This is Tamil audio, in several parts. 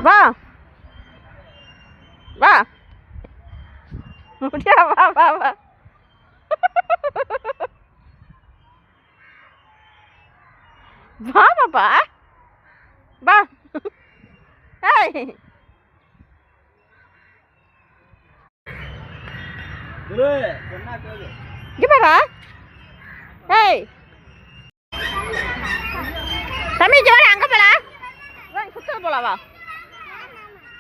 வா வா முடியா வா வா வா வா பாப்பா வா ஏய் குரு சொன்னா கேளு இங்க பாரா ஏய் தம்பி ஜோர அங்க போல வா சுத்த போல வா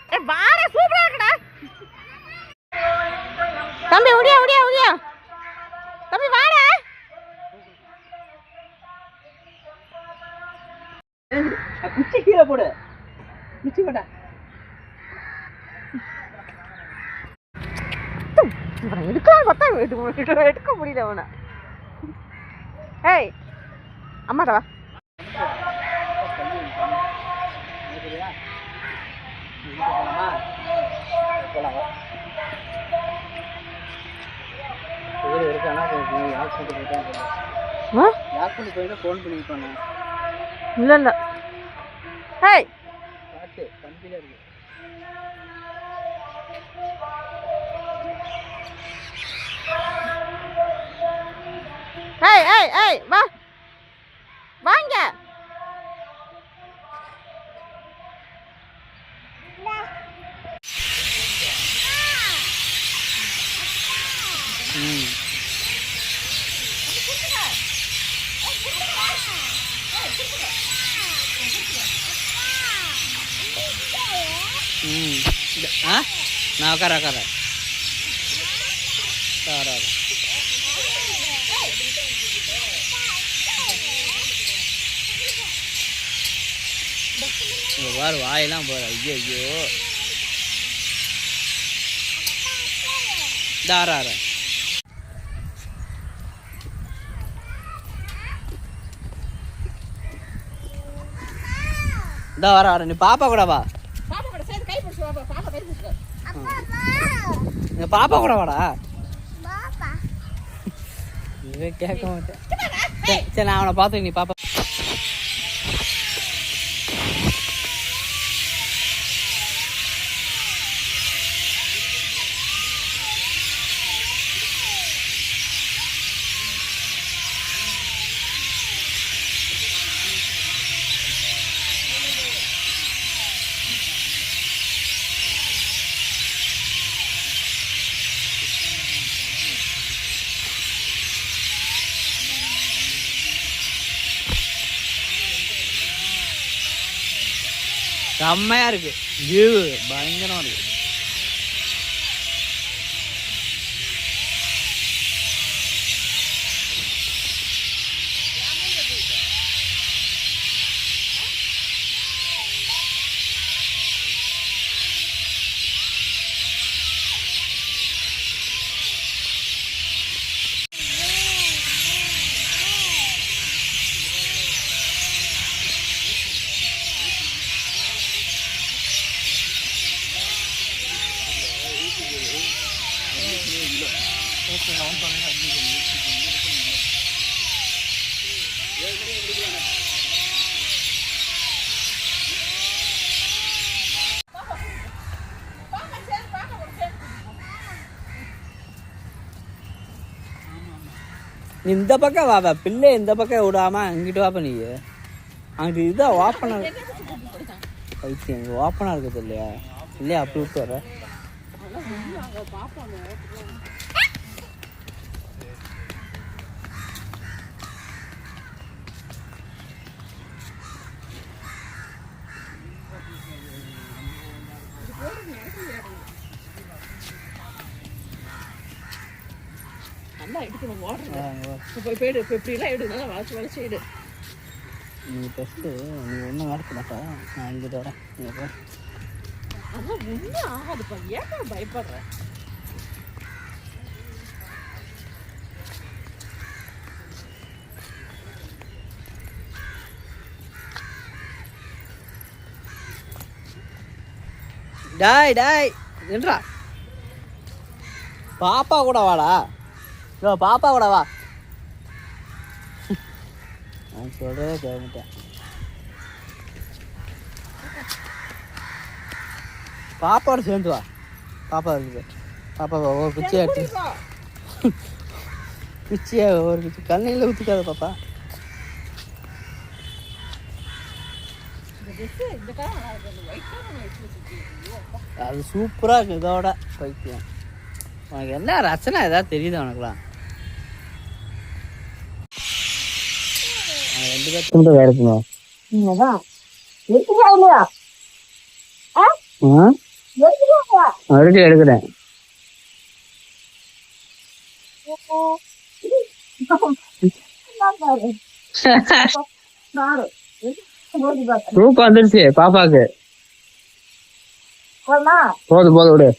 ஏ வாடா சூப்பரா இருக்குடா தம்பி ஓடியா ஓடியா ஓடியா தம்பி வாடா குச்சி கீழே போடு குச்சி போடா எடுக்கலாம் பார்த்தா எடுக்க முடியல அவனை ஏய் அம்மாடா வா இல்ல இல்ல ஏய் ஏய் ஏய் ஏய் வா வாங்க நான் உட்கார வாரு வாயெல்லாம் போற ஐயோ தாரா இதா வர நீ பாப்பா கூட வா பாப்பா கூட வாடா கேட்க மாட்டேன் சரி நான் அவனை பார்த்து நீ பாப்பா செம்மையா இருக்கு வியூ பயங்கரமா இருக்கு இந்த பக்கம் வாப்பா பிள்ளை இந்த பக்கம் விடாம அங்கிட்டு வாப்பா நீ அங்கிட்டு இதுதான் ஓப்பனா பைத்தியம் ஓப்பனா இருக்குது இல்லையா இல்லையா அப்படி விட்டு வர நீ ஃபஸ்ட்டு நீ ஒன்றும் வரக்க மாட்டா நான் இங்கிட்டு வரேன் ஒன்றும் ஆகாதுப்பா ஏன் பயப்படுற டாய் டாய் என்றா பாப்பா கூட வாடா பாப்பா கூட வா நான் சொல்கிறதே கேட்க பாப்பாவோட சேர்ந்து வா. பாப்பா இருக்குது. பாப்பா ஒரு குச்சியா எடுத்து குச்சியா ஒரு குச்சி கண்ணில ஊற்றிக்காத பாப்பா. அது சூப்பராக இருக்கு. இதோட பைத்தியம் உனக்கு என்ன ரசனை ஏதாவது தெரியுது உனக்குலாம்? 2 பேர்த்து வேற இருக்கணும். எடுக்கிறேன். தூக்கம் வந்துருச்சு பாப்பாக்கு. போதும் விடு.